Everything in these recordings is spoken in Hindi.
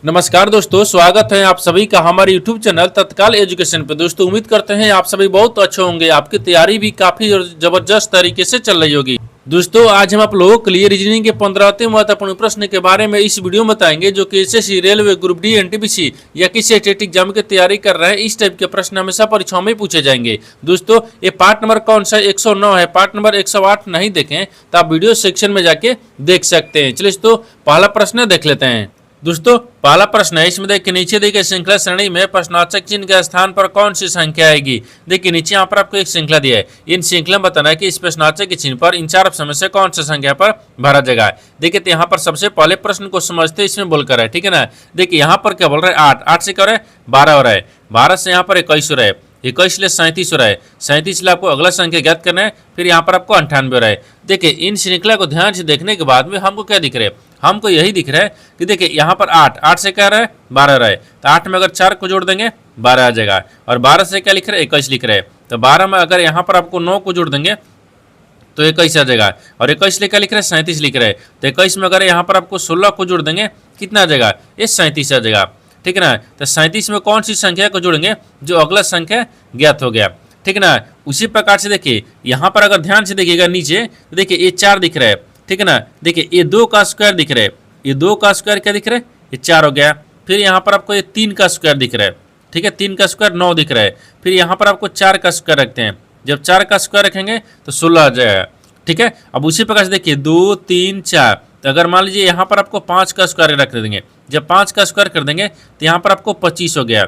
नमस्कार दोस्तों, स्वागत है आप सभी का हमारे YouTube चैनल तत्काल एजुकेशन पे। दोस्तों उम्मीद करते हैं आप सभी बहुत अच्छे होंगे, आपकी तैयारी भी काफी जबरदस्त तरीके से चल रही होगी। दोस्तों आज हम आप लोगों के लिए रीजनिंग के 15वें महत्वपूर्ण प्रश्न के बारे में इस वीडियो में बताएंगे, जो कि SSC, railway, group D, NTPC या किसी स्टेट एग्जाम की तैयारी कर रहे हैं। इस टाइप के प्रश्न हमेशा परीक्षाओं में पूछे जाएंगे। दोस्तों ये पार्ट नंबर कौन सा 109 है, पार्ट नंबर 108 नहीं देखें तो आप वीडियो सेक्शन में जाके देख सकते हैं। चलिए दोस्तों पहला प्रश्न देख लेते हैं। दोस्तों पहला प्रश्न है, इसमें देखिए नीचे देखिए श्रृंखला श्रेणी में प्रश्नवाचक चिन्ह के स्थान पर कौन सी संख्या आएगी। देखिए नीचे यहाँ पर आपको एक श्रृंखला दिया है, इन श्रृंखला में बताना है कि इस प्रश्नवाचक के चिन्ह पर इन चार ऑप्शन में से कौन सी संख्या पर भरा जाएगा। देखिए तो यहाँ पर सबसे पहले प्रश्न को समझते इसमें बोलकर है, ठीक है ना। देखिए यहाँ पर क्या बोल रहा है, 8 से क्या हो रहा है, 12 हो रहा है, 12 से यहाँ पर 21 हो रहा है, 21 ले 37 हो रहा है, 37 ले आपको अगला संख्या ज्ञात करना है, फिर यहाँ पर आपको 98 हो रहा है। देखिए इन श्रृंखला को ध्यान से देखने के बाद में हमको क्या दिख रहा है, हमको यही दिख रहा है कि देखिए यहाँ पर 8 से क्या रहा है, 12 रहा है, तो 8 में अगर 4 को जोड़ देंगे 12 आ जाएगा, और 12 से क्या लिख रहे हैं, 21 लिख रहे हैं, तो 12 में अगर यहाँ पर आपको 9 को जोड़ देंगे तो 21 आ जाएगा, और 21 ले क्या लिख रहे हैं, 37 लिख रहे हैं, तो 21 में अगर यहाँ पर आपको 16 को जोड़ देंगे कितना आ जाएगा, ये 37 आ जाएगा, ठीक है ना। तो 37 में कौन सी संख्या को जोड़ेंगे, जो अगला संख्या ज्ञात हो गया, ठीक है ना। उसी प्रकार से देखिए यहाँ पर अगर ध्यान से देखिएगा नीचे, तो देखिए ये 4 दिख रहा है, ठीक है ना। देखिए ये 2 का स्क्वायर दिख रहा है, ये 2 का स्क्वायर क्या दिख रहा है, ये 4 हो गया। फिर यहाँ पर आपको ये 3 का स्क्वायर दिख रहा है, ठीक है, 3 का स्क्वायर 9 दिख रहा है। फिर यहाँ पर आपको 4 का स्क्वायर रखते हैं, जब 4 का स्क्वायर रखेंगे तो 16 आ जाएगा, ठीक है। अब उसी प्रकार से देखिए 2 3 4, तो अगर मान लीजिए यहाँ पर आपको 5 का स्क्वायर रख देंगे, जब 5 का स्क्वायर कर देंगे तो यहाँ पर आपको 25 हो गया,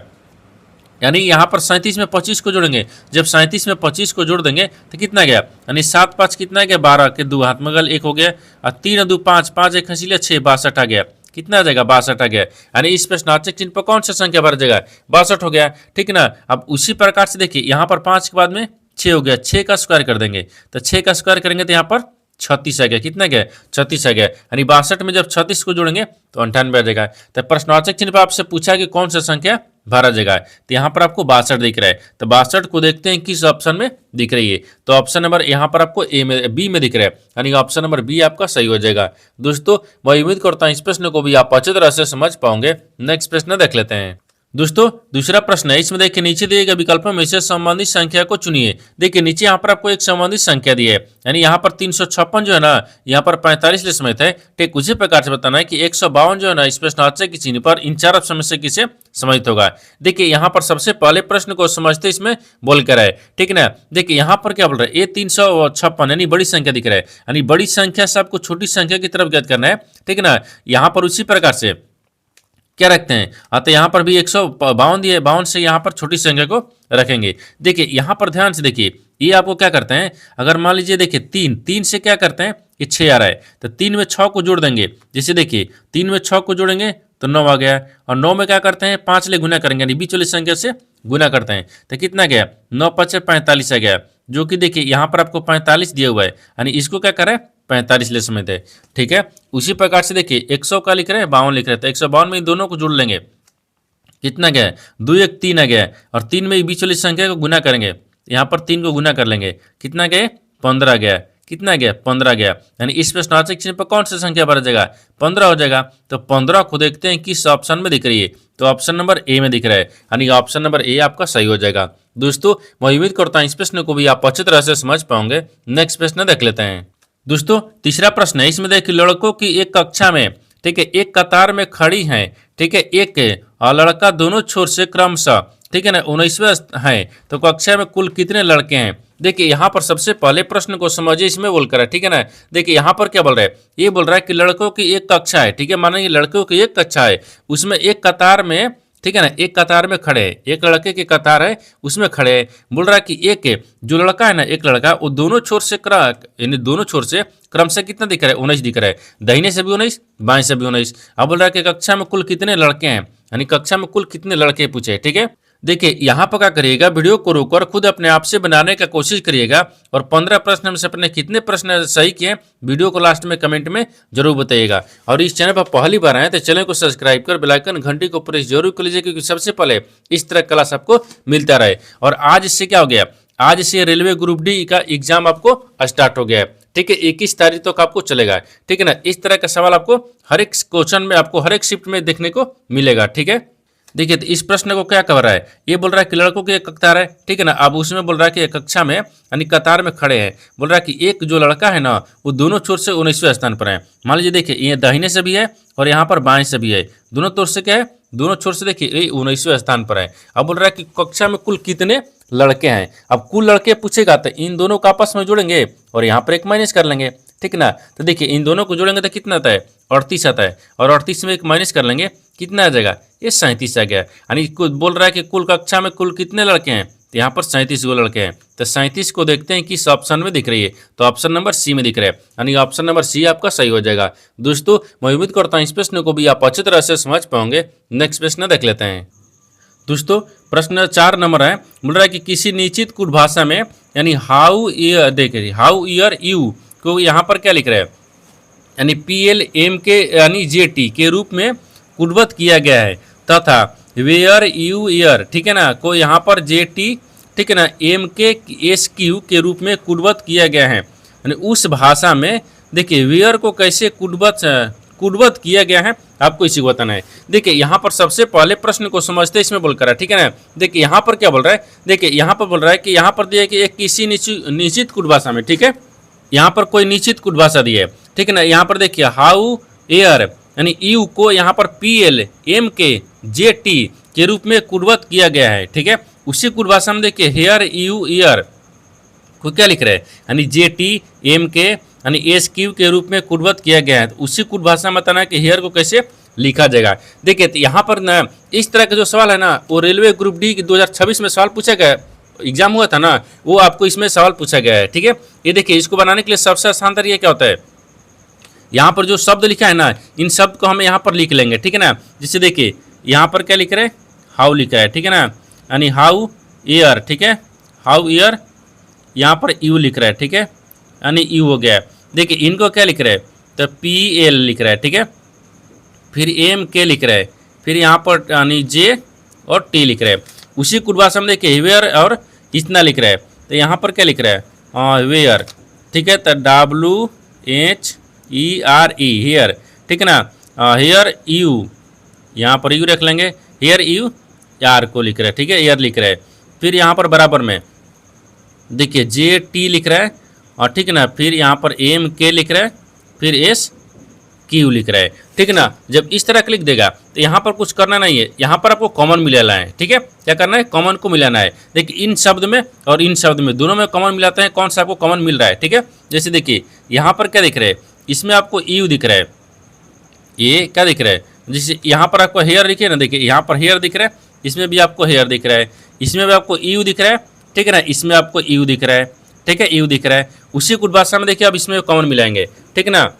यानी यहाँ पर 37 में 25 को जोड़ेंगे, जब 37 में 25 को जोड़ देंगे तो कितना गया, यानी 7 5 कितना गया, 12 के 2 हाथ में गल 1 हो गया, और 3 2 5 5 1 खसीलिया 6 62 आ गया, कितना आ जाएगा, 62 आ गया। यानी इस प्रश्नवाचक चिन्ह पर कौन सा संख्या भर जाएगा, 62 हो गया, ठीक है ना। अब उसी प्रकार से देखिए यहाँ पर 5 के बाद में 6 हो गया, 6 का स्क्वायर कर देंगे, तो 6 का स्क्वायर करेंगे तो यहाँ पर 36 आ गया, कितना गया, 36 आ गया। यानी 62 में जब 36 को जोड़ेंगे तो 98 आ जाएगा। तो प्रश्नवाचक चिन्ह पर आपसे पूछा कि कौन सा संख्या भरा जाएगा, तो यहाँ पर आपको 62 दिख रहा है, तो 62 को देखते हैं किस ऑप्शन में दिख रही है, तो ऑप्शन नंबर यहाँ पर आपको बी में दिख रहा है, यानी ऑप्शन नंबर बी आपका सही हो जाएगा। दोस्तों मैं उम्मीद करता हूँ इस प्रश्न को भी आप अच्छी तरह से समझ पाओगे। नेक्स्ट प्रश्न देख लेते हैं। दोस्तों दूसरा प्रश्न है, इसमें देखिए नीचे दिए गए विकल्पों में से संबंधित संख्या को चुनिए। देखिए नीचे यहाँ पर आपको एक संबंधित संख्या दी है, यानी यहाँ पर 356 जो है ना, यहाँ पर 45 ले समेत है, ठीक उसी प्रकार से बताना है कि 152 जो है ना, इस प्रश्नवाचक के चिन्ह पर इन चार ऑप्शन में से किसे समाहित होगा। देखिए यहाँ पर सबसे पहले प्रश्न को समझते इसमें बोल कर है, ठीक है ना। देखिए यहाँ पर क्या बोल रहा है, ये 356 यानी बड़ी संख्या दिख रहा है, यानी बड़ी संख्या से आपको छोटी संख्या की तरफ ज्ञात करना है, ठीक है ना। यहाँ पर उसी प्रकार से क्या रखते हैं, तो यहाँ पर भी 152 दिए, 52 से यहाँ पर छोटी संख्या को रखेंगे। देखिए यहाँ पर ध्यान से देखिए, ये आपको क्या करते हैं, अगर मान लीजिए देखिए 3 से क्या करते हैं, ये 6 आ रहा है, तो 3 में 6 को जोड़ देंगे, जैसे देखिए 3 में 6 को जोड़ेंगे तो 9 आ गया, और 9 में क्या करते हैं, 5 ले गुना करेंगे, यानी बीच वाली संख्या से गुना करते हैं, तो कितना गया, 9 5 45 आ गया, जो कि देखिए यहाँ पर आपको 45 दिया हुआ है, यानी इसको क्या करें, 45 ले समेत है, ठीक है। उसी प्रकार से देखिए 100 का लिख रहे हैं, 52 लिख रहे हैं, तो 152 में दोनों को जोड़ लेंगे, कितना गया, 2 1 3 आ गया, और 3 में बीच वाली संख्या को गुना करेंगे, यहाँ पर 3 को गुना कर लेंगे, कितना गया, 15 गया, कितना गया, 15 गया। यानी इस प्रश्नवाचक चिन्ह पर कौन सा संख्या भरा जाएगा, 15 हो जाएगा। तो 15 को देखते हैं किस ऑप्शन में दिख रही है, तो ऑप्शन नंबर ए में दिख रहा है, यानी ऑप्शन नंबर ए आपका सही हो जाएगा। दोस्तों मैं उम्मीद करता हूँ इस प्रश्न को भी आप अच्छी तरह से समझ पाओगे। नेक्स्ट प्रश्न देख लेते हैं। दोस्तों तीसरा प्रश्न है, इसमें देखिए लड़कों की एक कक्षा में, ठीक है, एक कतार में खड़ी है, ठीक है, एक और लड़का दोनों छोर से क्रमशः, ठीक है ना, 19वें है, तो कक्षा में कुल कितने लड़के हैं। देखिए यहाँ पर सबसे पहले प्रश्न को समझिए, इसमें बोल कर है, ठीक है ना। देखिए यहाँ पर क्या बोल रहा है, ये बोल रहा है कि लड़कों की एक कक्षा है, ठीक है, माना ये लड़कों की एक कक्षा है, उसमें एक कतार में, ठीक है ना, एक कतार में खड़े हैं, एक लड़के की कतार है उसमें खड़े हैं। बोल रहा है कि एक जो लड़का है ना, एक लड़का, वो दोनों छोर से यानी दोनों छोर से क्रम से कितना दिख रहा है, 19 दिख रहा है, दाहिने से भी 19 बाएं से भी 19। अब बोल रहा है कि कक्षा में कुल कितने लड़के हैं, यानी कक्षा में कुल कितने लड़के पूछे, ठीक है। देखिए यहाँ पर क्या करिएगा, वीडियो को रोककर खुद अपने आप से बनाने का कोशिश करिएगा, और 15 प्रश्न में से अपने कितने प्रश्न सही किए वीडियो को लास्ट में कमेंट में जरूर बताइएगा। और इस चैनल पर पहली बार आए तो चैनल को सब्सक्राइब कर बेल आइकन घंटी को प्रेस जरूर कर लीजिए, क्योंकि सबसे पहले इस तरह क्लास आपको मिलता रहे। और आज इससे क्या हो गया, आज से रेलवे ग्रुप डी का एग्जाम आपको स्टार्ट हो गया है, ठीक है, 21 तारीख तक आपको चलेगा। ठीक है ना, इस तरह का सवाल आपको हर एक क्वेश्चन में, आपको हर एक शिफ्ट में देखने को मिलेगा। ठीक है, देखिए तो इस प्रश्न को क्या कह रहा है, ये बोल रहा है कि लड़कों की एक कतार है। ठीक है ना, अब उसमें बोल रहा है कि एक कक्षा में यानी कतार में खड़े हैं, बोल रहा है कि एक जो लड़का है ना वो दोनों छोर से 19वें स्थान पर है। मान लीजिए देखिए ये दाहिने से भी है और यहाँ पर बाएं से भी है, दोनों तौर से क्या है, दोनों छोर से देखिए ये 19वें स्थान पर है। अब बोल रहा है कि कक्षा में कुल कितने लड़के हैं। अब कुल लड़के पूछेगा तो इन दोनों को आपस में जोड़ेंगे और यहाँ पर एक माइनस कर लेंगे। ठीक है ना, तो देखिए इन दोनों को जोड़ेंगे तो कितना आता है, 38 आता है, और 38 में एक माइनस कर लेंगे, कितना आ जाएगा, ये 37 आ गया। यानी बोल रहा है कि कुल कक्षा में कुल कितने लड़के हैं, तो यहाँ पर 37 गो लड़के हैं। तो 37 को देखते हैं किस ऑप्शन में दिख रही है, तो ऑप्शन नंबर सी में दिख रहा है, यानी ऑप्शन नंबर सी आपका सही हो जाएगा। दोस्तों मैं उम्मीद करता हूँ इस प्रश्न को भी आप अच्छी तरह से समझ पाओगे। नेक्स्ट प्रश्न देख लेते हैं। दोस्तों प्रश्न 4 नंबर है, बोल रहा है कि किसी निश्चित कुट भाषा में यानी हाउ ईयर, देखिए हाउ ईयर यू को यहाँ पर क्या लिख रहा है, यानी PLM के यानी JT के रूप में कुटबद्ध किया गया है, तथा वेयर यू ईयर, ठीक है ना, को यहाँ पर JT, ठीक है ना, MKSQ के रूप में कुटबद्ध किया गया है। यानी उस भाषा में देखिए वेयर को कैसे कुटबद्ध किया गया है, आपको इसी को बताना है। देखिए यहाँ पर सबसे पहले प्रश्न को समझते इसमें बोलकर है। ठीक है ना, देखिए यहाँ पर क्या बोल रहा है, देखिए यहाँ पर बोल रहा है कि यहाँ पर दिया कि एक किसी निश्चित कुट भाषा में, ठीक है, यहाँ पर कोई निश्चित कुट भाषा दी है। ठीक है ना, यहाँ पर देखिए हाउ एयर यानी यू को यहाँ पर PLMKJT के रूप में कुटबद्ध किया गया है। ठीक है, उसी कुट भाषा में देखिए हेयर यू ईयर को क्या लिख रहे हैं, यानी JT MK यानी SQ के रूप में कुटबद्ध किया गया है। तो उसी कुट भाषा में बताना है कि हेयर को कैसे लिखा जाएगा। देखिए तो यहाँ पर ना इस तरह का जो सवाल है ना वो रेलवे ग्रुप डी 2026 में सवाल पूछा गया, एग्जाम हुआ था ना, वो आपको इसमें सवाल पूछा गया है। ठीक है, ये देखिए इसको बनाने के लिए सबसे आसान तरीका क्या होता है, यहाँ पर जो शब्द लिखा है ना इन शब्द को हम यहाँ पर लिख लेंगे। ठीक है ना, जिससे देखिए यहाँ पर क्या लिख रहे हैं, हाउ लिखा है। ठीक है ना, यानी हाउ ईयर, ठीक है, हाउ ईयर, यहाँ पर यू लिख रहा है। ठीक है, यानी यू हो गया। देखिए इनको क्या लिख रहा है, तो PL लिख रहा है। ठीक है, फिर MK लिख रहा है, फिर यहाँ पर यानी J और T लिख रहा है। उसी कुट भाषा में देखिए वेयर और इतना लिख रहा है, तो यहाँ पर क्या लिख रहा है, वेयर। ठीक है, तो WHERE हेयर। ठीक है ना, हेयर यू, यहाँ पर यू रख लेंगे, हेयर यू यार को लिख रहा है। ठीक है, एयर लिख रहा है, फिर यहाँ पर बराबर में देखिए JT लिख रहा है, और ठीक है ना, फिर यहाँ पर MK लिख रहा है, फिर SQ लिख रहा है। ठीक है ना, जब इस तरह क्लिक देगा तो यहाँ पर कुछ करना नहीं है, यहाँ पर आपको कॉमन मिलाना है। ठीक है, क्या करना है, कॉमन को मिलाना है। देखिए इन शब्द में और इन शब्द में दोनों में कॉमन मिलाते हैं, कौन सा आपको कॉमन मिल रहा है। ठीक है, जैसे देखिए यहाँ पर क्या दिख रहा है, इसमें आपको यू दिख रहा है, ये क्या दिख रहा है, जैसे यहाँ पर आपको हेयर दिखे ना, देखिए यहाँ पर हेयर दिख रहा है, इसमें भी आपको हेयर दिख रहा है, इसमें भी आपको यू दिख रहा है। ठीक है ना, इसमें आपको यू दिख रहा है। ठीक है, यू दिख रहा है। उसी कुट भाषा में देखिए अब इसमें कॉमन मिलाएंगे। ठीक है ना,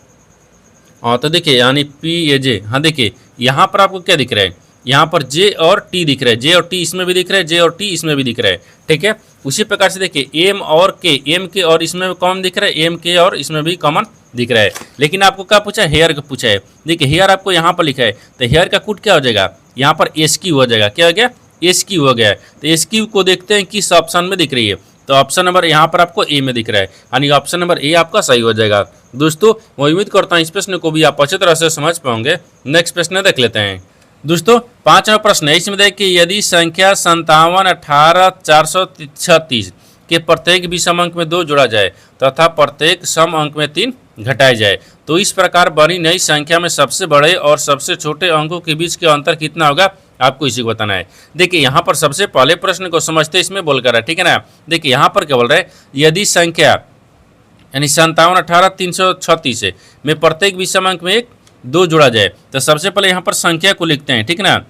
हाँ तो देखिए यानी PAJ, हाँ देखिए यहाँ पर आपको क्या दिख रहा है, यहाँ पर J और T दिख रहा है, J और T इसमें भी दिख रहा है, J और T इसमें भी दिख रहा है। ठीक है, उसी प्रकार से देखिए M और K, MK और इसमें भी कॉमन दिख रहा है, MK और इसमें भी कॉमन दिख रहा है। लेकिन आपको क्या पूछा है, हेयर का पूछा है। देखिए हेयर आपको यहाँ पर लिखा है, तो हेयर का कुट क्या हो जाएगा, यहाँ पर SQ हो जाएगा। क्या हो गया, SQ हो गया। तो SQ को देखते हैं किस ऑप्शन में दिख रही है, तो ऑप्शन नंबर यहाँ पर आपको ए में दिख रहा है, यानी ऑप्शन नंबर ए आपका सही हो जाएगा। दोस्तों मैं उम्मीद करता हूँ इस प्रश्न को भी आप अच्छी तरह से समझ पाओगे। नेक्स्ट प्रश्न देख लेते हैं। दोस्तों 5वां प्रश्न है, इसमें देखिए यदि संख्या 57, 18, 436 के प्रत्येक विषम अंक में 2 जोड़ा जाए तथा प्रत्येक सम अंक में 3 घटाया जाए तो इस प्रकार बनी नई संख्या में सबसे बड़े और सबसे छोटे अंकों के बीच के अंतर कितना होगा, आपको इसी को बताना है। देखिए यहाँ पर सबसे पहले प्रश्न को समझते इसमें बोलकर है। ठीक है ना, देखिए यहाँ पर क्या बोल रहा है, यदि संख्या यानी 57, 18, 336 में प्रत्येक विषम अंक में 2 जोड़ा जाए तो सबसे पहले यहाँ पर संख्या को लिखते हैं। ठीक है ना,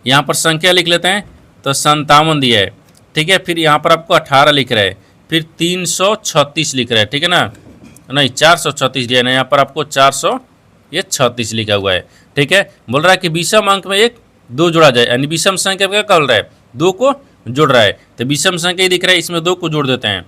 यहाँ पर संख्या लिख लेते हैं, तो 57 दिया है। ठीक है, फिर यहाँ पर आपको 18 लिख रहा है, फिर 336 लिख रहा है। ठीक है ना, नहीं 436 दिया है ना, यहाँ पर आपको 436 लिखा हुआ है। ठीक है, बोल रहा है कि विषम अंक में 2 जोड़ा जाए, यानी विषम संख्या क्या बोल रहा है, 2 को जोड़ रहा है। तो विषम संख्या दिख रहा है, इसमें 2 को जोड़ देते हैं,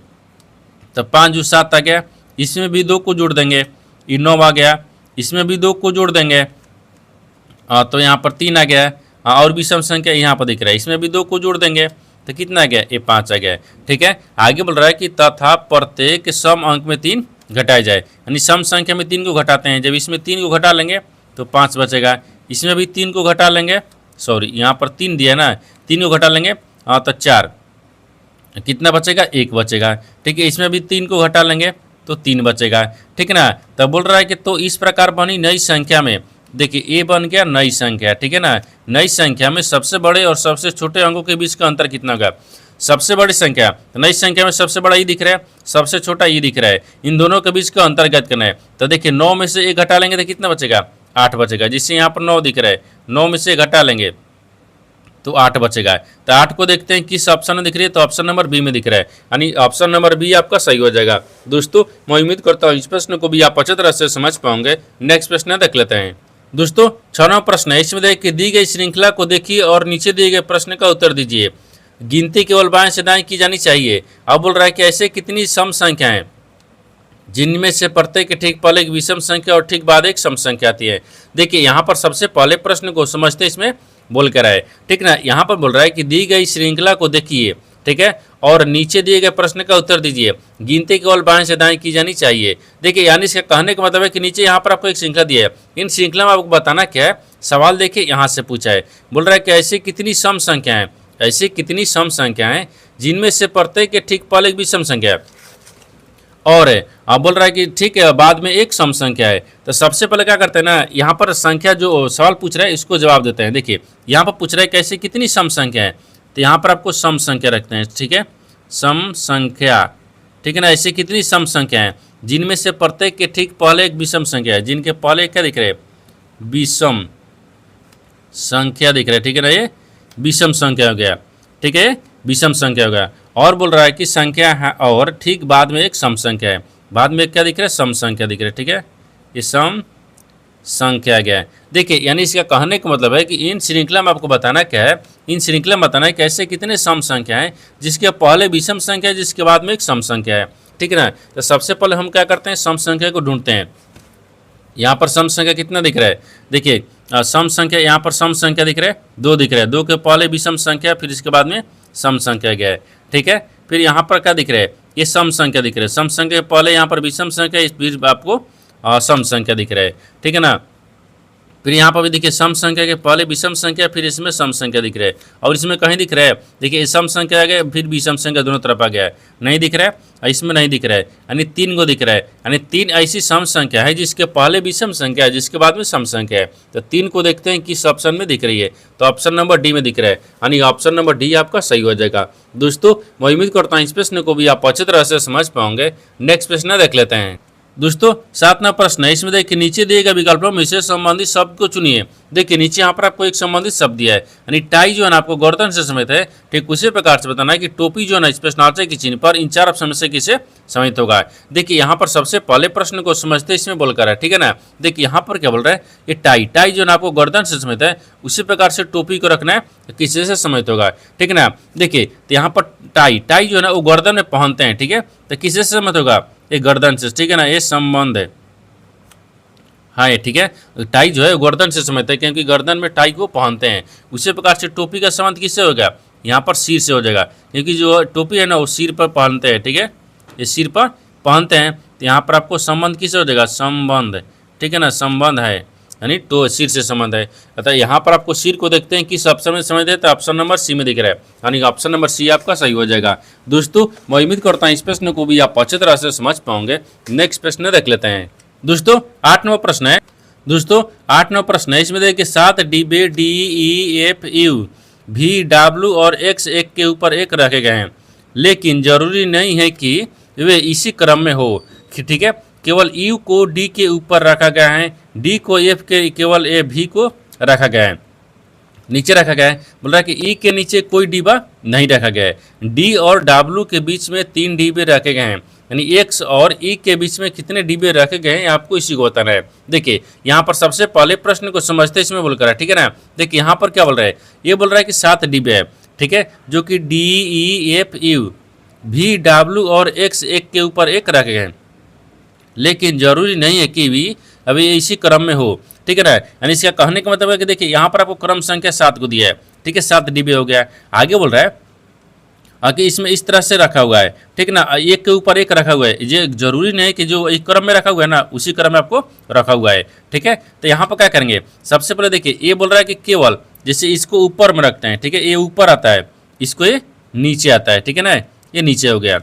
तो 5 7 आ गया, इसमें भी 2 को जोड़ देंगे, ये 9 आ गया, इसमें भी 2 को जोड़ देंगे, तो यहाँ पर 3 आ गया। और विषम संख्या यहाँ पर दिख रहा है, इसमें भी 2 को जोड़ देंगे, तो कितना आ गया, ये 5 आ गया। ठीक है, आगे बोल रहा है कि तथा प्रत्येक सम अंक में 3 घटाया जाए, यानी सम संख्या में 3 को घटाते हैं। जब इसमें 3 को घटा लेंगे तो 5 बचेगा, इसमें भी 3 को घटा लेंगे, सॉरी यहाँ पर 3 दिया ना, 3 को घटा लेंगे तो 4, कितना बचेगा 1 बचेगा। ठीक है, इसमें भी 3 को घटा लेंगे तो 3 बचेगा। ठीक है ना, तब बोल रहा है कि तो इस प्रकार बनी नई संख्या में, देखिए ए बन गया नई संख्या। ठीक है ना, नई संख्या में सबसे बड़े और सबसे छोटे अंकों के बीच का अंतर कितना होगा। सबसे बड़ी संख्या, तो नई संख्या में सबसे बड़ा ई दिख रहा है, सबसे छोटा ई दिख रहा है, इन दोनों के बीच का अंतर ज्ञात करना है। तो देखिए 9 में से 1 घटा लेंगे तो कितना बचेगा 8 बचेगा, जिससे यहाँ पर 9 दिख रहा है, 9 में से घटा लेंगे तो 8 बचेगा। तो 8 को देखते हैं किस ऑप्शन में दिख रही है, तो ऑप्शन नंबर बी में दिख रहा है, यानी ऑप्शन नंबर बी आपका सही हो जाएगा। दोस्तों मैं उम्मीद करता हूँ इस प्रश्न को भी आप अच्छी तरह से समझ पाओगे। नेक्स्ट प्रश्न देख लेते हैं। दोस्तों 6वां प्रश्न है, इसमें देखिए दी गई श्रृंखला को देखिए और नीचे दिए गए प्रश्न का उत्तर दीजिए। गिनती केवल बाएं से दाएं की जानी चाहिए। अब बोल रहा है कि ऐसे कितनी सम संख्याएं जिनमें से प्रत्येक के ठीक पहले एक विषम संख्या और ठीक बाद एक सम संख्या आती है। देखिए यहाँ पर सबसे पहले प्रश्न को समझते हैं, इसमें बोल कर है। ठीक ना, यहाँ पर बोल रहा है कि दी गई श्रृंखला को देखिए, ठीक है, और नीचे दिए गए प्रश्न का उत्तर दीजिए। गिनती केवल बाएं से दाएं की जानी चाहिए। देखिए यानी इसका कहने का मतलब है कि नीचे यहाँ पर आपको एक श्रृंखला दी है, इन श्रृंखला में आपको बताना क्या है। सवाल देखिए यहाँ से पूछा है, बोल रहा है कि ऐसी कितनी सम संख्याएं, ऐसी कितनी सम संख्याएं जिनमें से प्रत्येक के ठीक पहले एक विषम संख्या है और अब बोल रहा है कि ठीक है बाद में एक सम संख्या है। तो सबसे पहले क्या करते हैं ना, यहाँ पर संख्या जो सवाल पूछ रहा है इसको जवाब देते हैं। देखिए यहाँ पर पूछ रहा है कैसे कितनी सम संख्या है, तो यहाँ पर आपको सम संख्या रखते हैं। ठीक है, सम संख्या, ठीक है ना, ऐसे कितनी सम संख्या है जिनमें से प्रत्येक के ठीक पहले एक विषम संख्या है, जिनके पहले क्या दिख रहे हैं विषम संख्या दिख रहा है। ठीक है ना, ये विषम संख्या हो गया। ठीक है, विषम संख्या हो गया। और बोल रहा है कि संख्या है और ठीक बाद में एक सम संख्या है, बाद में क्या दिख रहा है सम संख्या दिख रहा है। ठीक है, ये सम संख्या गया है। देखिए यानी इसका कहने का मतलब है कि इन श्रृंखला में आपको बताना क्या है, इन श्रृंखला में बताना है कैसे कितने सम संख्या है जिसके पहले विषम संख्या है, जिसके बाद में एक सम संख्या है। ठीक है ना, तो सबसे पहले हम क्या करते हैं सम संख्या को ढूंढते हैं। यहाँ पर सम संख्या कितना दिख रहा है, देखिए सम संख्या, यहाँ पर सम संख्या दिख रहा है 2 दिख रहा है, 2 के पहले विषम संख्या फिर इसके बाद में सम संख्या गया है। ठीक है, फिर यहाँ पर क्या दिख रहा है ये सम संख्या दिख रहा है, सम संख्या के पहले यहाँ पर विषम संख्या, फिर आपको सम संख्या दिख रहा है। ठीक है ना, फिर यहाँ पर भी देखिए सम संख्या के पहले विषम संख्या फिर इसमें सम संख्या दिख रहा है, और इसमें कहीं दिख रहा है देखिए सम संख्या आ गया फिर विषम संख्या दोनों तरफ आ गया है, नहीं दिख रहा है, इसमें नहीं दिख रहा है, यानी 3 को दिख रहा है, यानी 3 ऐसी सम संख्या है जिसके पहले विषम संख्या है जिसके बाद में सम संख्या है। तो 3 को देखते हैं किस ऑप्शन में दिख रही है, तो ऑप्शन नंबर डी में दिख रहा है, यानी ऑप्शन नंबर डी आपका सही हो जाएगा। दोस्तों मैं उम्मीद करता हूँ इस प्रश्न को भी आप अच्छी तरह से समझ पाओगे। नेक्स्ट प्रश्न देख लेते हैं। दोस्तों 7वां प्रश्न है, इसमें देखिए नीचे दिए गए विकल्पों में से संबंधित शब्द को चुनिए। देखिए नीचे यहाँ पर आपको एक संबंधित शब्द दिया है, यानी टाई जो है ना आपको गर्दन से समेत है। ठीक उसी प्रकार से बताना है कि टोपी जो है ना इस प्रश्नार्थ के चिन्ह पर इन 4 ऑप्शन में से किसे समेत होगा। देखिए यहाँ पर सबसे पहले प्रश्न को समझते इसमें बोलकर है। ठीक है ना, देखिए यहाँ पर क्या बोल रहा है ये टाई, टाई जो है ना आपको गर्दन से समेत है, उसी प्रकार से टोपी को रखना है किसी से समेत होगा। ठीक है ना, देखिए तो यहाँ पर टाई, टाई जो है ना वो गर्दन में पहनते हैं। ठीक है, तो किसी से समेत होगा ये गर्दन से। ठीक है ना, ये संबंध है, हाँ ये ठीक है, टाई जो है गर्दन से समझते हैं क्योंकि गर्दन में टाई को पहनते हैं। उसी प्रकार से टोपी का संबंध किससे होगा, यहाँ पर सिर से हो जाएगा, क्योंकि जो टोपी है ना वो सिर पर पहनते हैं। ठीक है, ये सिर पर पहनते हैं, तो यहाँ पर आपको संबंध किससे हो जाएगा संबंध। ठीक है ना, संबंध है यानी तो सिर से संबंध है। अतः यहाँ पर आपको सिर को देखते हैं किस ऑप्शन में समझते हैं, तो ऑप्शन नंबर सी में दिख रहा है, यानी ऑप्शन नंबर सी आपका सही हो जाएगा। दोस्तों मैं उम्मीद करता हूँ इस प्रश्न को भी आप अच्छी तरह से समझ पाओगे। नेक्स्ट प्रश्न देख लेते हैं। दोस्तों 8वां प्रश्न है, दोस्तों 8वां प्रश्न है, इसमें देखिए 7 डिब्बे डी ई एफ यू भी डब्ल्यू और एक्स एक के ऊपर एक रखे गए हैं, लेकिन जरूरी नहीं है कि वे इसी क्रम में हो। ठीक है, केवल यू को डी के ऊपर रखा गया है, डी को एफ के, केवल ए भी को रखा गया है, नीचे रखा गया है। बोल रहा है कि ई के नीचे कोई डिब्बा नहीं रखा गया है। डी और डब्ल्यू के बीच में 3 डिब्बे रखे गए हैं, यानी एक्स और ई के बीच में कितने डिब्बे रखे गए हैं आपको इसी को बताना है। देखिए यहाँ पर सबसे पहले प्रश्न को समझते इसमें बोल कर है। ठीक है ना, देखिए यहाँ पर क्या बोल रहा है, ये बोल रहा है कि 7 डिब्बे है। ठीक है, जो कि डी ई एफ यू भी डब्ल्यू और एक्स एक के ऊपर एक रखे गए हैं, लेकिन जरूरी नहीं है कि भी अभी इसी क्रम में हो। ठीक है ना, यानी इसका कहने का मतलब है कि देखिए यहाँ पर आपको क्रम संख्या 7 को दिया है। ठीक है, 7 डिब्बे हो गया। आगे बोल रहा है आगे इसमें इस तरह से रखा हुआ है, ठीक ना, एक के ऊपर एक रखा हुआ है। ये जरूरी नहीं है कि जो एक क्रम में रखा हुआ है ना उसी क्रम में आपको रखा हुआ है, ठीक है। तो यहाँ पर क्या करेंगे, सबसे पहले देखिए ये बोल रहा है कि केवल जैसे इसको ऊपर में रखते हैं, ठीक है, ये ऊपर आता है, इसको ये नीचे आता है, ठीक है ना, ये नीचे हो गया।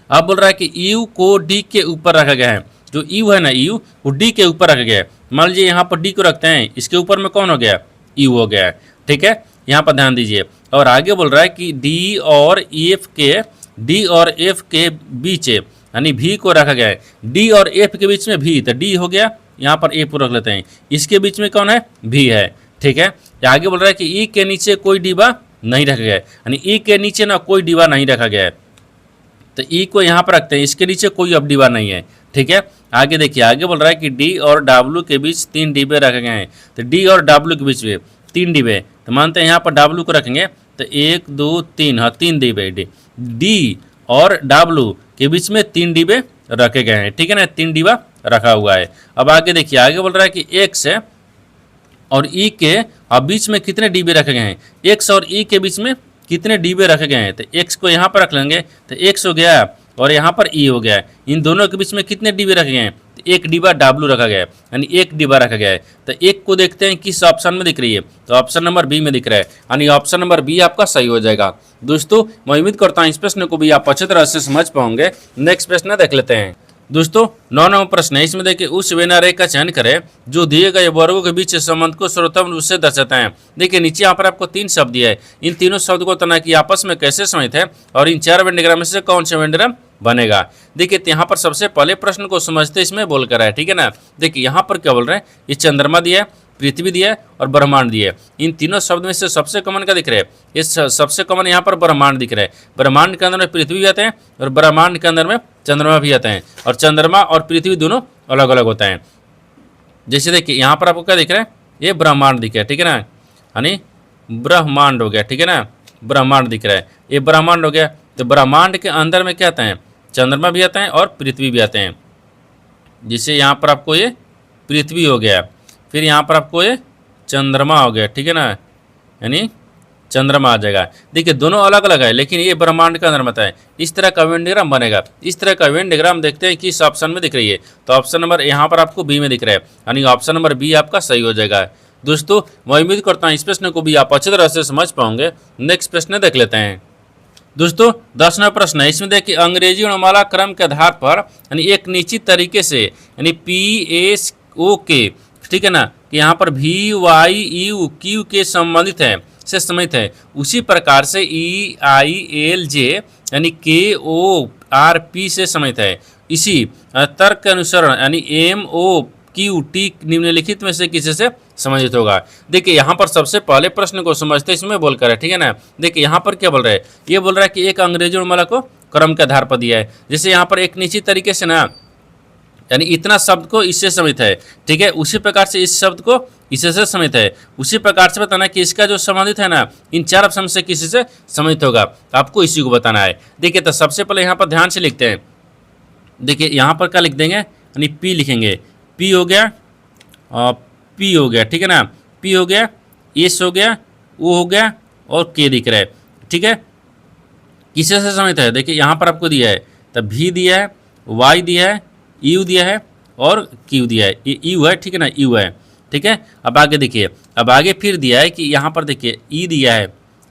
अब बोल रहा है कि यू को डी के ऊपर रखा गया है, जो यू है ना यू वो डी के ऊपर रखा गया है। मान लीजिए यहाँ पर डी को रखते हैं, इसके ऊपर में कौन हो गया, यू हो गया है, ठीक है, यहाँ पर ध्यान दीजिए। और आगे बोल रहा है कि डी और एफ के बीच यानी भी को रखा गया है, डी और एफ के बीच में भी, तो डी हो गया, यहाँ पर ए को रख लेते हैं, इसके बीच में कौन है, भी है, ठीक है। आगे बोल रहा है कि ई के नीचे कोई डिब्बा नहीं रखा गया है, यानी ई के नीचे ना कोई डिब्बा नहीं रखा गया है, तो ई को यहाँ पर रखते हैं, इसके नीचे कोई अब डिब्बा नहीं है, ठीक है। आगे देखिए, आगे बोल रहा है कि डी और डब्ल्यू के बीच 3 डिब्बे रखे गए हैं, तो डी और डब्ल्यू के बीच में 3 डिब्बे, तो मानते हैं यहाँ पर डब्ल्यू को रखेंगे तो 1 2 3, हाँ 3 डिब्बे, डी और डब्ल्यू के बीच में 3 डिब्बे रखे गए हैं, ठीक है ना, 3 डिब्बा रखा हुआ है। अब आगे देखिए, आगे बोल रहा है कि एक्स और ई के अब बीच में कितने डिब्बे रखे गए हैं, एक्स और ई के बीच में कितने डिब्बे रखे गए हैं, तो एक्स को यहाँ पर रख लेंगे तो एक्स हो गया और यहाँ पर ई हो गया है, इन दोनों के बीच में कितने डिब्बे रखे गए हैं, तो 1 डिब्बा डब्ल्यू रखा गया है, यानी 1 डिब्बा रखा गया है। तो एक को देखते हैं किस ऑप्शन में दिख रही है, तो ऑप्शन नंबर बी में दिख रहा है, यानी ऑप्शन नंबर बी आपका सही हो जाएगा। दोस्तों मैं उम्मीद करता हूँ इस प्रश्न को भी आप अच्छी तरह से समझ पाओगे। नेक्स्ट प्रश्न देख लेते हैं। दोस्तों 9वां प्रश्न है, इसमें देखिए उस वेनारेख का चयन करें जो दिए गए वर्गों के बीच संबंध को सर्वोत्तम रूप से दर्शाता है। देखिए नीचे यहाँ पर आपको 3 शब्द दिया है, इन तीनों शब्द को तना कि आपस में कैसे संबंधित है और इन 4 वेन डायग्राम में से कौन सा वेन डायग्राम बनेगा। देखिए यहाँ पर सबसे पहले प्रश्न को समझते इसमें बोल कर है, ठीक है ना। देखिए यहाँ पर क्या बोल रहे हैं, ये चंद्रमा दिया है, पृथ्वी दिया है और ब्रह्मांड दिया है। इन तीनों शब्द में से सबसे कॉमन क्या दिख रहा है, ये सबसे कॉमन यहाँ पर ब्रह्मांड दिख रहा है। ब्रह्मांड के अंदर में पृथ्वी भी आते हैं और ब्रह्मांड के अंदर में चंद्रमा भी आते हैं, और चंद्रमा और पृथ्वी दोनों अलग अलग होते हैं। जैसे देखिए यहाँ पर आपको क्या दिख रहा है, ये ब्रह्मांड दिख रहा है, ठीक है ना, यानी ब्रह्मांड हो गया, ठीक है ना, ब्रह्मांड दिख रहा है, ये ब्रह्मांड हो गया। तो ब्रह्मांड के अंदर में क्या आते हैं, चंद्रमा भी आते हैं और पृथ्वी भी आते हैं। जिससे यहाँ पर आपको ये पृथ्वी हो गया, फिर यहाँ पर आपको ये चंद्रमा हो गया, ठीक है ना, यानी चंद्रमा आ जाएगा। देखिए दोनों अलग अलग है, लेकिन ये ब्रह्मांड का अंदर मत है। इस तरह का वेन डायग्राम बनेगा। इस तरह का वेन डायग्राम देखते हैं किस ऑप्शन में दिख रही है, तो ऑप्शन नंबर यहाँ पर आपको बी में दिख रहा है, यानी ऑप्शन नंबर बी आपका सही हो जाएगा। दोस्तों मैं उम्मीद करता हूँ इस प्रश्न को भी आप अच्छी तरह से समझ पाओगे। नेक्स्ट प्रश्न देख लेते हैं। दोस्तों 10वां प्रश्न है, इसमें देखिए अंग्रेजी वर्णमाला क्रम के आधार पर यानी एक निश्चित तरीके से यानी PSOK, ठीक है ना, कि यहाँ पर VYU के संबंधित है से संबंधित है, उसी प्रकार से EILJ यानी KORP से संबंधित है। इसी तर्क के अनुसार यानी MOQT निम्नलिखित में से किसी से संबंधित होगा। देखिए यहाँ पर सबसे पहले प्रश्न को समझते इसमें बोलकर है, ठीक है ना। देखिए यहाँ पर क्या बोल रहा है, ये बोल रहा है कि एक अंग्रेजी वर्णमाला को क्रम के आधार पर दिया है। जैसे यहाँ पर एक निश्चित तरीके से ना यानी इतना शब्द को इससे संबंधित है, ठीक है, उसी प्रकार से इस शब्द को इससे से संबंधित है। उसी प्रकार से बताना कि इसका जो संबंधित है ना इन 4 ऑप्शन से किसी से संबंधित होगा, तो आपको इसी को बताना है। देखिए तो सबसे पहले यहाँ पर ध्यान से लिखते हैं। देखिए यहाँ पर क्या लिख देंगे, यानी P लिखेंगे, P हो गया, P हो गया, ठीक है ना, P हो गया, S हो गया, O हो गया और K दिख रहा है, ठीक है। किससे से संबंधित है, देखिए यहाँ पर आपको दिया है, तो V दिया है, Y दिया है, U दिया है और Q दिया है, ये U है, ठीक है ना, U है, ठीक है। अब आगे देखिए, अब आगे फिर दिया है कि यहाँ पर देखिए E दिया है,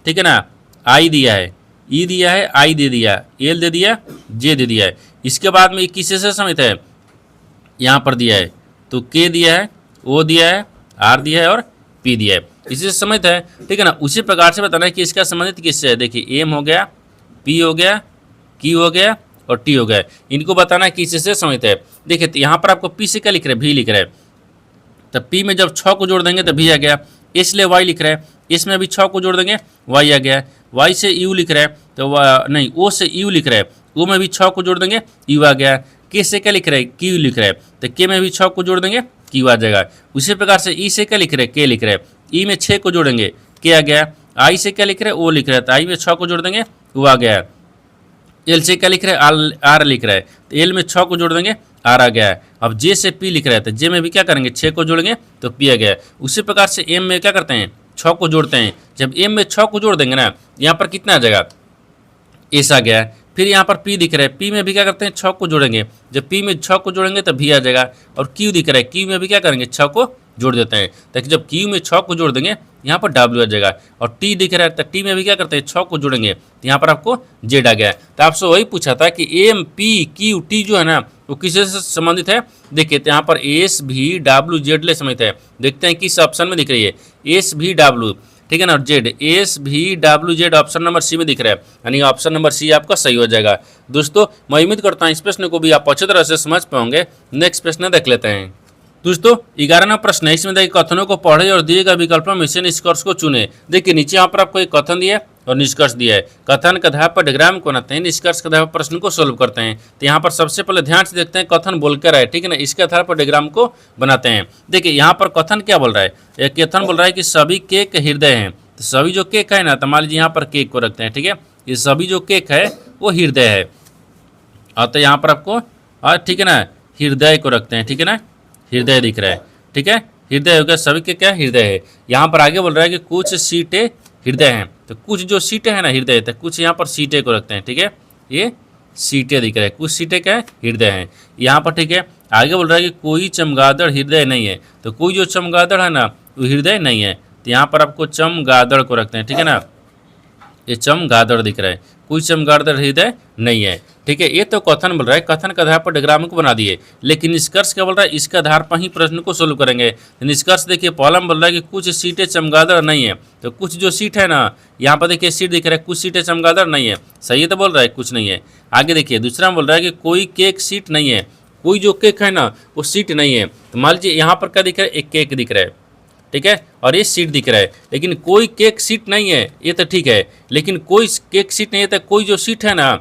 ठीक है ना, I दिया है, E दिया है, I दे दिया, L दे दिया, J दे दिया है। इसके बाद में किससे से संबंधित है, यहाँ पर दिया है तो K दिया है, O दिया है, R दिया है और P दिया है, इसी से संबंधित है, ठीक है ना। उसी प्रकार से बताना है कि इसका संबंधित किससे है। देखिए M हो गया, P हो गया, Q हो गया और T हो गया, इनको बताना है किसी से संबंधित है। देखिए तो यहाँ पर आपको P से क्या लिख रहे हैं, V लिख रहे हैं, तो P में जब 6 को जोड़ देंगे तो V आ गया, इसलिए Y लिख रहे हैं, इसमें भी 6 को जोड़ देंगे Y आ गया, Y से U लिख रहे हैं तो नहीं O से U लिख रहे हैं, O में भी 6 को जोड़ देंगे U आ गया, K से क्या लिख रहे हैं, Q लिख रहे हैं, तो K में भी 6 को जोड़ देंगे Q आ जाएगा। उसी प्रकार से E से क्या लिख रहे हैं, K लिख रहे हैं, E में 6 को जोड़ेंगे K आ गया, I से क्या लिख रहे हैं, O लिख रहे हैं, तो I में 6 को जोड़ देंगे O आ गया। L से क्या लिख रहे हैं, R लिख रहा है, तो L में 6 को जोड़ देंगे R आ गया है। अब J से P लिख रहा है, तो J में भी क्या करेंगे, 6 को जोड़ेंगे तो P आ गया। उसी प्रकार से M में क्या करते हैं, 6 को जोड़ते हैं। जब M में 6 को जोड़ देंगे ना, यहाँ पर कितना आ जाएगा, एस आ गया। फिर यहाँ पर पी दिख रहा है, पी में भी क्या करते हैं 6 को जोड़ेंगे, जब पी में 6 को जोड़ेंगे तो भी आ जाएगा। और क्यू दिख रहा है, क्यू में भी क्या करेंगे 6 को जोड़ देते हैं, ताकि जब क्यू में 6 को जोड़ देंगे यहाँ पर डब्ल्यू आ जाएगा। और टी दिख रहा है, तो टी में भी क्या करते हैं 6 को जोड़ेंगे, तो यहाँ पर आपको जेड आ गया। तो आपसे वही पूछा था कि एम पी क्यू टी जो है ना वो किससे संबंधित है। देखिए तो यहाँ पर एस भी डब्ल्यू जेड ले संबंधित है। देखते हैं किस ऑप्शन में दिख रही है, एस भी डब्ल्यू, ठीक है ना, और जेड, एस भी W Z option number C में दिख रहा है, यानी ऑप्शन नंबर सी आपका सही हो जाएगा। दोस्तों मैं उम्मीद करता हूँ इस प्रश्न को भी आप अच्छी तरह से समझ पाओगे। नेक्स्ट प्रश्न देख लेते हैं। दोस्तों 11वां प्रश्न है, इसमें देखिए कथनों को पढ़े और दिए गए विकल्पों में से निष्कर्ष को चुने। देखिए नीचे यहाँ पर आपको एक कथन दिया है और निष्कर्ष दिया है। कथन के आधार पर डायग्राम को बनाते हैं, निष्कर्ष के आधार पर प्रश्न को सोल्व करते हैं। तो यहाँ पर सबसे पहले ध्यान से देखते हैं कथन बोलकर है, ठीक है ना, इसके आधार पर डायग्राम को बनाते हैं। देखिए यहाँ पर कथन क्या बोल रहा है, एक कथन बोल रहा है कि सभी केक हृदय हैं। तो सभी जो केक है ना, तो मान लीजिए यहाँ पर केक को रखते हैं, ठीक है, ये सभी जो केक है वो हृदय है। और तो यहाँ पर आपको ठीक है ना हृदय को रखते हैं, ठीक है ना, हृदय दिख रहा है, ठीक है, हृदय हो गया, सभी के क्या हृदय है। यहाँ पर आगे बोल रहा है कि कुछ सीटें हृदय हैं, तो कुछ जो सीटें हैं ना हृदय, तो कुछ यहाँ पर सीटें को रखते हैं, ठीक है, ये सीटें दिख रहा है, कुछ सीटें क्या है हृदय हैं यहाँ पर, ठीक है। आगे बोल रहा है कि कोई चमगादड़ हृदय नहीं है, तो कोई जो चमगादड़ है ना वो हृदय नहीं है, तो यहाँ पर आपको चमगादड़ को रखते हैं, ठीक है ना, ये चमगादड़ दिख रहा है, कोई चमगादड़ हृदय नहीं है, ठीक है। ये तो कथन बोल रहा है, कथन के आधार पर डायग्राम को बना दिए, लेकिन निष्कर्ष क्या बोल रहा है, इसके आधार पर ही प्रश्न को सोल्व करेंगे। तो निष्कर्ष देखिए पहला बोल रहा है कि कुछ सीटें चमगादड़ नहीं है, तो कुछ जो सीट है ना यहाँ पर देखिए सीट दिख रहा है, कुछ सीटें चमगादड़ नहीं है, सही है, तो बोल रहा है कुछ नहीं है। आगे देखिए दूसरा बोल रहा है कि कोई केक सीट नहीं है, कोई जो केक है ना वो सीट नहीं है। तो मान लीजिए यहाँ पर क्या दिख रहा है, एक केक दिख रहा है, ठीक है, और ये सीट दिख रहा है, लेकिन कोई केक सीट नहीं है, ये तो ठीक है, लेकिन कोई केक सीट नहीं है, तो कोई जो सीट है ना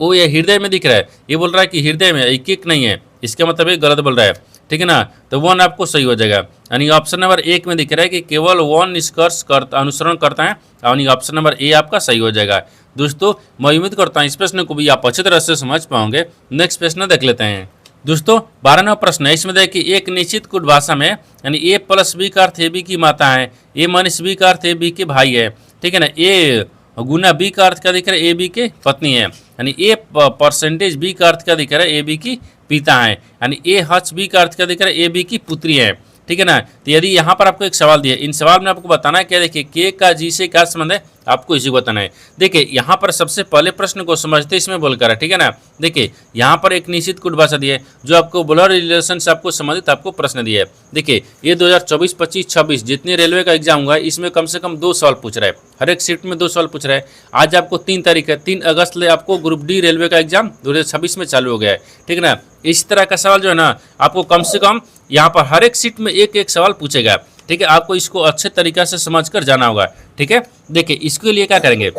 वो ये हृदय में दिख रहा है, ये बोल रहा है कि हृदय में, ये केक नहीं है, इसका मतलब ये गलत बोल रहा है, ठीक है ना। तो 1 आपको सही हो जाएगा, यानी ऑप्शन नंबर 1 में दिख रहा है कि केवल 1 निष्कर्ष अनुसरण करता है, यानी ऑप्शन नंबर ए आपका सही हो जाएगा। दोस्तों मैं उम्मीद करता हूँ इस प्रश्न को भी आप अच्छी तरह से समझ पाओगे। नेक्स्ट प्रश्न देख लेते हैं। दोस्तों 12वां प्रश्न है, इसमें देखिए एक निश्चित कुट भाषा में यानी ए प्लस बी का अर्थ ए बी की माता है, ए माइनस बी का अर्थ ए बी के भाई है, ठीक है ना, ए गुना बी का अर्थ क्या दिख रहा है, ए बी के पत्नी है, यानी ए परसेंटेज बी का अर्थ क्या दिख रहा है, ए बी की पिता है, यानी ए हच बी का अर्थ क्या दिख रहा है, ए बी की पुत्री है, ठीक है ना। तो यदि यहाँ पर आपको एक सवाल दिया, इन सवाल में आपको बताना है क्या, देखिए के का जी से क्या संबंध है, आपको इसी को बताना है। देखिए यहाँ पर सबसे पहले प्रश्न को समझते इसमें बोलकर है, ठीक है ना। देखिए यहाँ पर एक निश्चित कुट भाषा दी है जो आपको ब्लड रिलेशन से आपको संबंधित आपको प्रश्न दिया है। देखिए ये 2024, 25, 26 जितने रेलवे का एग्जाम हुआ है इसमें कम से कम 2 सवाल पूछ रहा है, हर एक शिफ्ट में 2 सवाल पूछ रहा है। आज आपको 3 तारीख है, 3 अगस्त ले आपको ग्रुप डी रेलवे का एग्जाम 2026 में चालू हो गया है, ठीक है ना। इस तरह का सवाल जो है ना आपको कम से कम यहाँ पर हर एक सीट में एक एक सवाल पूछेगा, ठीक है, आपको इसको अच्छे तरीके से समझकर जाना होगा, ठीक है। देखिए इसके लिए क्या करेंगे,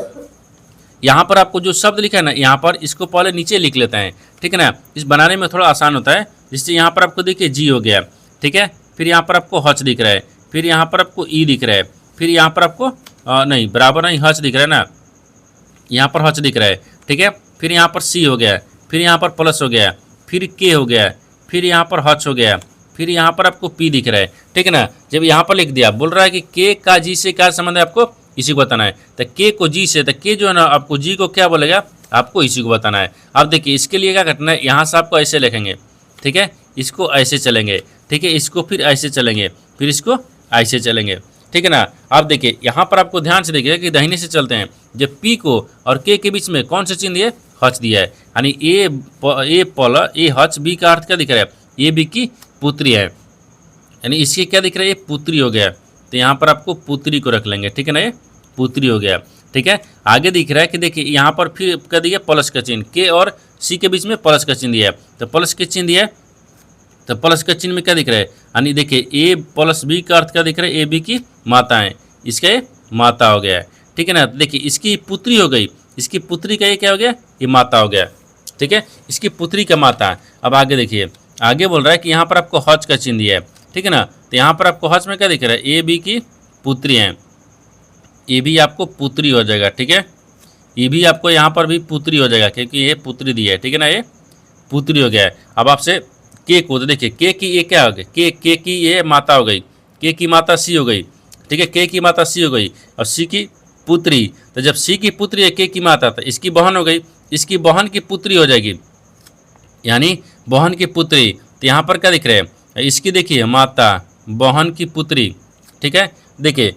यहाँ पर आपको जो शब्द लिखा है ना यहाँ पर इसको पहले नीचे लिख लेते हैं, ठीक है ना, इस बनाने में थोड़ा आसान होता है। जिससे यहाँ पर आपको देखिए जी हो गया, ठीक है, फिर यहाँ पर आपको हच दिख रहा है, फिर यहाँ पर आपको ई दिख रहा है, फिर यहाँ पर आपको नहीं बराबर नहीं हच दिख रहा है ना, यहाँ पर हच दिख रहा है, ठीक है, फिर यहाँ पर सी हो गया, फिर यहाँ पर प्लस हो गया, फिर के हो गया, फिर यहाँ पर हच हो गया, फिर यहाँ पर आपको पी दिख रहा है, ठीक है ना। जब यहाँ पर लिख दिया बोल रहा है कि के का जी से क्या संबंध है आपको इसी को बताना है, तो के को जी से, तो के जो है ना आपको जी को क्या बोलेगा आपको इसी को बताना है। अब देखिए इसके लिए क्या करना है, यहाँ से आपको ऐसे लिखेंगे, ठीक है, इसको ऐसे चलेंगे, ठीक है, इसको फिर ऐसे चलेंगे, फिर इसको ऐसे चलेंगे, ठीक है ना। अब देखिए यहाँ पर आपको ध्यान से देखिए कि दाहिने से चलते हैं, जब पी को और के बीच में कौन सा चिन्ह दिया हच दिया है, यानी ए हच बी का अर्थ क्या दिख रहा है, ए बी की पुत्री है, यानी इसके क्या दिख रहा है ये पुत्री हो गया, तो यहाँ पर आपको पुत्री को रख लेंगे, ठीक है ना, ये पुत्री हो गया, ठीक है। आगे दिख रहा है कि देखिए यहाँ पर फिर क्या दिया प्लस का चिन्ह, के और सी के बीच में प्लस का चिन्ह दिया है, तो प्लस के चिन्ह दिया है, तो प्लस के चिन्ह में क्या दिख रहा है, यानी देखिए ए प्लस बी का अर्थ क्या दिख रहा है, ए बी की माता है, इसका ये माता हो गया, ठीक है ना। देखिए इसकी पुत्री हो गई, इसकी पुत्री का ये क्या हो गया, ये माता हो गया, ठीक है, इसकी पुत्री का माता। अब आगे देखिए आगे बोल रहा है कि यहाँ पर आपको हच का चिन्ह दिया है, ठीक है ना, तो यहाँ पर आपको हच में क्या दिख रहा है, ए बी की पुत्री है, ये भी आपको पुत्री हो जाएगा, ठीक है, ये भी आपको यहाँ पर भी पुत्री हो जाएगा क्योंकि ये पुत्री दी है, ठीक है ना, ये पुत्री हो गया है। अब आपसे के को, तो देखिए के की ये क्या हो गई, के की ये माता हो गई, के की माता सी हो गई, ठीक है, के की माता सी हो गई और सी की पुत्री, तो जब सी की पुत्री है के की माता, तो इसकी बहन हो गई, इसकी बहन की पुत्री हो जाएगी, यानी बहन की पुत्री। तो यहाँ पर क्या दिख रहे हैं, इसकी देखिए माता, बहन की पुत्री, ठीक है। देखिए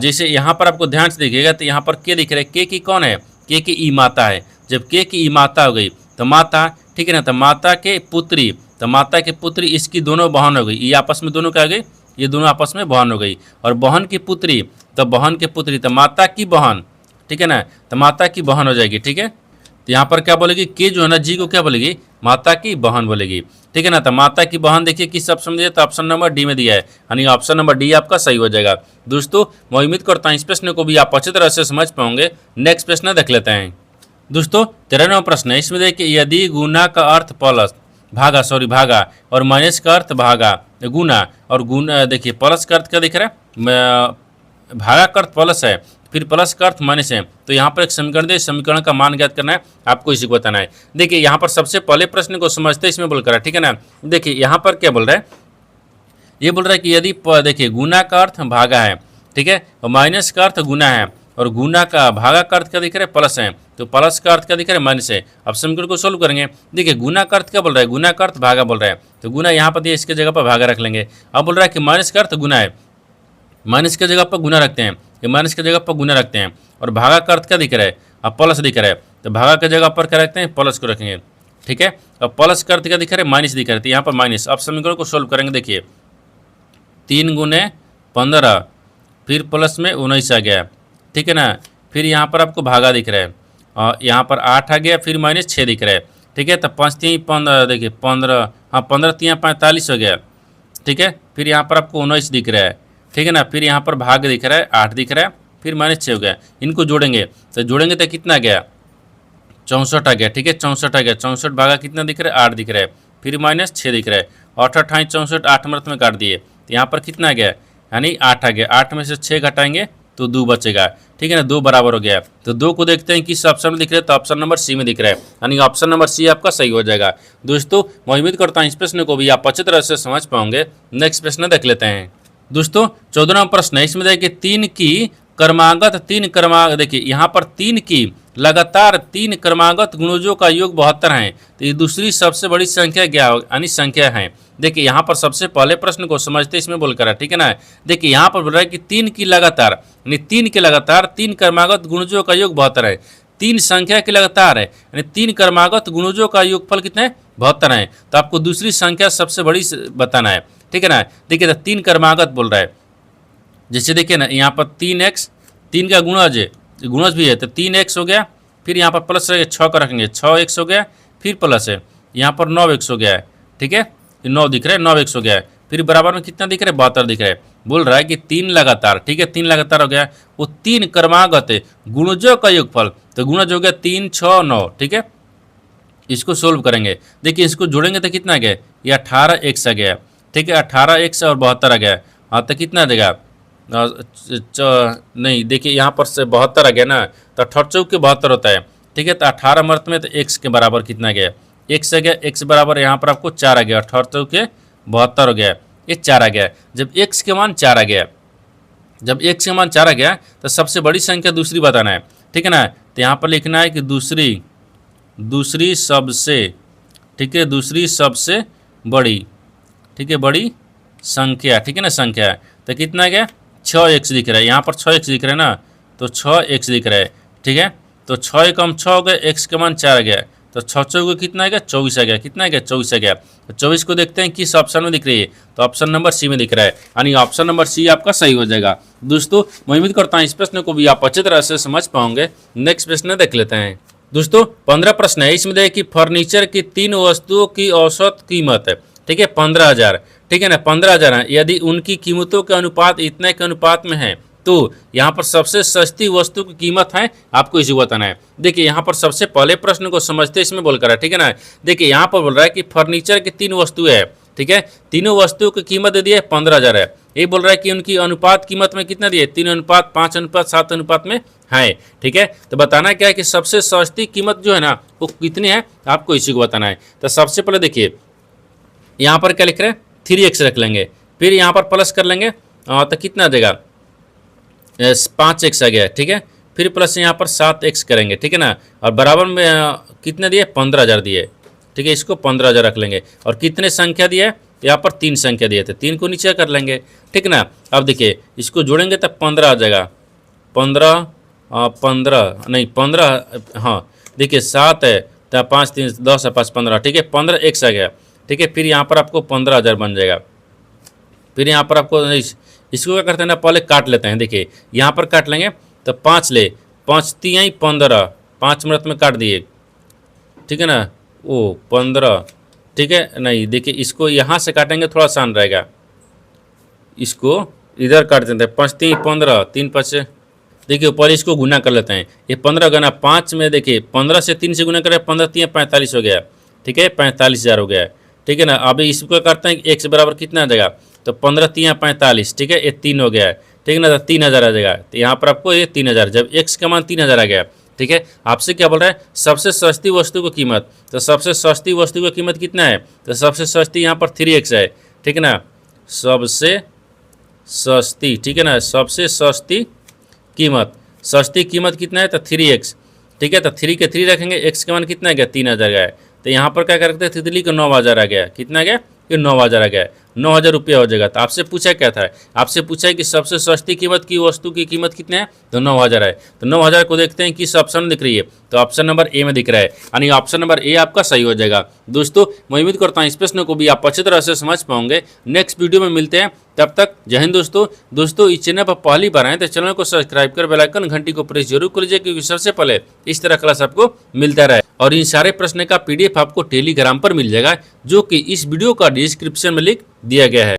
जैसे यहाँ पर आपको ध्यान से देखिएगा तो यहाँ पर के दिख रहे हैं, के की कौन है, के की ई माता है। जब के की ई माता हो गई तो माता, ठीक है ना, तो माता के पुत्री, तो माता के पुत्री इसकी दोनों बहन हो गई, ये आपस में दोनों क्या हो गई, ये दोनों आपस में बहन हो गई। और बहन की पुत्री, तो बहन के पुत्री, तो माता की बहन, ठीक है ना, तो माता की बहन हो जाएगी, ठीक है। तो यहाँ पर क्या बोलेगी, के जो है ना जी को क्या बोलेगी, माता की बहन बोलेगी, ठीक है ना। तो माता की बहन देखिए किस ऑप्शन में दिया, तो ऑप्शन नंबर डी में दिया है, यानी ऑप्शन नंबर डी आपका सही हो जाएगा। दोस्तों मैं उम्मीद करता हूँ इस प्रश्न को भी आप अच्छी तरह से समझ पाओगे। नेक्स्ट प्रश्न देख लेते हैं। दोस्तों 13वां प्रश्न है, इसमें देखिए यदि गुना का अर्थ प्लस भागा और माइनस का अर्थ गुना, और गुना देखिए प्लस का अर्थ क्या दिख रहा है, भागा का अर्थ प्लस है, फिर प्लस का अर्थ माइनस है, तो यहाँ पर एक समीकरण दे, समीकरण का मान ज्ञात करना है, आपको इसी को बताना है। देखिए यहाँ पर सबसे पहले प्रश्न को समझते इसमें बोल कर, ठीक है ना। देखिए यहाँ पर क्या बोल रहा है, ये बोल रहा है कि यदि देखिए गुना का अर्थ भागा है, ठीक है, और माइनस का अर्थ गुना है, और गुना का भागा का अर्थ क्या दिख रहा है, प्लस है, तो प्लस का अर्थ क्या दिख रहा है, माइनस है। अब समीकरण को सोल्व करेंगे। देखिए गुना का अर्थ क्या बोल रहा है, गुना का अर्थ भागा बोल रहा है, तो गुना यहाँ पर दिए, इसके जगह पर भागा रख लेंगे। अब बोल रहा है कि माइनस का अर्थ गुना है, माइनस के जगह पर गुना रखते हैं, ये माइनस के जगह पर गुना रखते हैं, और भागा का अर्थ क्या दिख रहा है, अब प्लस दिख रहा है, तो भागा के जगह पर क्या रखते हैं, प्लस को रखेंगे, ठीक है। अब प्लस का अर्थ क्या दिख रहा है, माइनस दिख रहा है, तो यहाँ पर माइनस। अब समीकरण को सोल्व करेंगे। देखिए 3 गुने 15, फिर प्लस में 19 आ गया, ठीक है ना। फिर यहाँ पर आपको भागा दिख रहा है, और यहाँ पर 8 आ गया, फिर माइनस 6 दिख रहा है, ठीक है। तो 5 3 15, देखिए 15, हाँ 15 3 45 हो गया, ठीक है। फिर यहाँ पर आपको 19 दिख रहा है, ठीक है ना। फिर यहाँ पर भाग दिख रहा है, 8 दिख रहा है, फिर माइनस 6 हो गया। इनको जोड़ेंगे तो कितना गया, 64 आ गया, ठीक है, 64 आ गया। 64 भागा कितना दिख रहा है, 8 दिख रहा है, फिर माइनस 6 दिख रहा है, 8 28 64, 8 मर्त में काट दिए, तो यहाँ पर कितना आ गया, यानी 8 आ गया। 8 में से 6 घटाएंगे तो 2 बचेगा, ठीक है ना, 2 बराबर हो गया। तो 2 को देखते हैं किस ऑप्शन में दिख रहा है, तो ऑप्शन नंबर सी में दिख रहा है, यानी ऑप्शन नंबर सी आपका सही हो जाएगा। दोस्तों मैं उम्मीद करता हूँ इस प्रश्न को भी आप अच्छी तरह से समझ पाओगे। नेक्स्ट प्रश्न देख लेते हैं। दोस्तों 14वां प्रश्न है, इसमें देखिए 3 की क्रमागत देखिए यहाँ पर 3 की लगातार 3 क्रमागत गुणजों का योग 72 है, तो ये दूसरी सबसे बड़ी संख्या क्या यानी संख्या है। देखिए यहाँ पर सबसे पहले प्रश्न को समझते इसमें बोल कर, ठीक है ना। देखिए यहाँ पर बोल रहा है कि 3 की लगातार, यानी 3 के लगातार 3 क्रमागत गुणजों का योग 72 है। 3 संख्या के लगातार है, यानी 3 क्रमागत गुणजों का योगफल कितना है, 72 है। तो आपको दूसरी संख्या सबसे बड़ी बताना है, ठीक है ना। देखिए तो 3 क्रमागत बोल रहा है, जैसे देखिए ना यहाँ पर 3x, 3 का गुणज भी है, तो 3x हो गया, फिर यहाँ पर प्लस रहेगा 6 का रखेंगे, 6x हो गया, फिर प्लस है, यहाँ पर 9x हो गया है, ठीक है, 9 दिख रहा है, 9x हो गया है, फिर बराबर में कितना दिख रहा है, 72 दिख रहा है। बोल रहा है कि 3 लगातार, ठीक है, 3 लगातार हो गया, वो 3 क्रमागत गुणजों का योगफल, तो गुणज हो गया 3 6 9, ठीक है। इसको सोल्व करेंगे, देखिए इसको जोड़ेंगे तो कितना आ गया, ये 18x आ गया, ठीक है, 18x और 72 आ गया, हाँ तो कितना देगा, नहीं देखिए यहाँ पर से 72 आ गया ना, तो 18 चौक के 72 होता है, ठीक है। तो 18 मर्त में तो x के बराबर कितना गया, x आ गया, x बराबर यहाँ पर आपको 4 आ गया, 18 चौक के 72 हो गया, ये 4 आ गया। जब x के मान 4 आ गया, जब x के मान 4 आ गया तो सबसे बड़ी संख्या दूसरी बताना है, ठीक है ना। तो यहाँ पर लिखना है कि दूसरी सबसे, ठीक है, दूसरी सबसे बड़ी, ठीक है, बड़ी संख्या, ठीक है ना, संख्या, तो कितना गया, 6x दिख रहा है, यहाँ पर 6x दिख रहा है ना, तो 6x दिख रहा है, ठीक है। तो 6 कम 6 हो गया, x के मान 4 आ गया, तो 6 चौके कितना आ गया, 24 आ गया, कितना आ गया, 24 आ गया। तो 24 को देखते हैं किस ऑप्शन में दिख रही है, तो ऑप्शन नंबर सी में दिख रहा है, यानी ऑप्शन नंबर सी आपका सही हो जाएगा। दोस्तों मैं उम्मीद करता हूँ इस प्रश्न को भी आप अच्छी तरह से समझ पाओगे। नेक्स्ट प्रश्न देख लेते हैं। दोस्तों 15 प्रश्न है, इसमें देखिए कि फर्नीचर की 3 वस्तुओं की औसत कीमत है, ठीक है, 15,000, ठीक है ना, 15,000 है। यदि उनकी कीमतों का अनुपात इतने के अनुपात में है, तो यहाँ पर सबसे सस्ती वस्तु की कीमत है, आपको इसी बताना है। देखिए यहाँ पर सबसे पहले प्रश्न को समझते इसमें बोल कर है, ठीक है ना। देखिए यहाँ पर बोल रहा है कि फर्नीचर की 3 वस्तुएं है, ठीक है, तीनों वस्तुओं की कीमत दे दी है 15,000 है। ये बोल रहा है कि उनकी अनुपात कीमत में कितना दिए, 3 अनुपात 5 अनुपात 7 अनुपात में है, ठीक है। तो बताना क्या है कि सबसे सस्ती कीमत जो है ना वो कितनी है, आपको इसी को बताना है। तो सबसे पहले देखिए यहाँ पर क्या लिख रहे हैं, 3x रख लेंगे, फिर यहाँ पर प्लस कर लेंगे, तो कितना देगा, 5x आ गया, ठीक है, फिर प्लस यहाँ पर 7x करेंगे, ठीक है ना। और बराबर में कितने दिए, 15,000 दिए, ठीक है। इसको 15,000 रख लेंगे। और कितने संख्या दिए, यहाँ पर 3 संख्या दिए थे, 3 को नीचे कर लेंगे, ठीक ना। अब देखिए इसको जोड़ेंगे तब 15 आ जाएगा, 15 नहीं 15, हाँ देखिए 7 है तो 5 3 10 है 5 15, ठीक है। 15x आ गया, ठीक है। फिर यहाँ पर आपको 15,000 बन जाएगा। फिर यहाँ पर आपको इसको क्या करते हैं ना, पहले काट लेते हैं। देखिए यहाँ पर काट लेंगे तो 5 ले, 5 3 15, 5 मिनट में काट दिए, ठीक है ना। ओ 15, ठीक है। नहीं देखिए इसको यहाँ से काटेंगे थोड़ा आसान रहेगा, इसको इधर काट देते हैं। 5 3 15, 3 5, देखिए पहले इसको गुना कर लेते हैं। ये 15 गुना 5 में देखिए 15 से 3 से गुना करें, 15 3 45 हो गया, ठीक है। 45,000 हो गया, ठीक है ना। अभी इसको करते हैं x बराबर कितना आ जाएगा, तो 15 3 45, ठीक है। ये 3 हो गया है, ठीक है ना। तो 3,000 आ जाएगा। तो यहाँ पर आपको ये 3,000, जब x का मान 3,000 आ गया, ठीक है। आपसे क्या बोल रहा है, सबसे सस्ती वस्तु की कीमत। तो सबसे सस्ती वस्तु की कीमत कितना है, तो सबसे सस्ती यहाँ पर 3x है, ठीक है ना। सबसे सस्ती, ठीक है ना, सबसे सस्ती कीमत, सस्ती कीमत कितना है, तो 3x, ठीक है। तो 3 के 3 रखेंगे, x का मान कितना आ गया, 3,000 गया है। तो यहाँ पर क्या करते हैं, तितली को 9,000 आ गया, कितना आ गया, ये 9,000 आ गया, 9,000 रुपया हो जाएगा। तो आपसे पूछा क्या था, आपसे पूछा है कि सबसे सस्ती कीमत की वस्तु की कीमत कितनी है, तो 9,000 है। तो 9,000 को देखते हैं किस ऑप्शन में दिख रही है, तो ऑप्शन नंबर ए में दिख रहा है, यानी ऑप्शन नंबर ए आपका सही हो जाएगा। दोस्तों मैं उम्मीद करता हूँ इस प्रश्न को भी आप अच्छी तरह से समझ पाओगे। नेक्स्ट वीडियो में मिलते हैं, तब तक जय हिंद दोस्तों इस चैनल पर पहली बार आए तो चैनल को सब्सक्राइब कर बेल आइकन घंटी को प्रेस जरूर कर लीजिए, क्योंकि सबसे पहले इस तरह क्लास आपको मिलता रहे। और इन सारे प्रश्न का PDF आपको टेलीग्राम पर मिल जाएगा, जो कि इस वीडियो का डिस्क्रिप्शन में लिंक दिया गया है।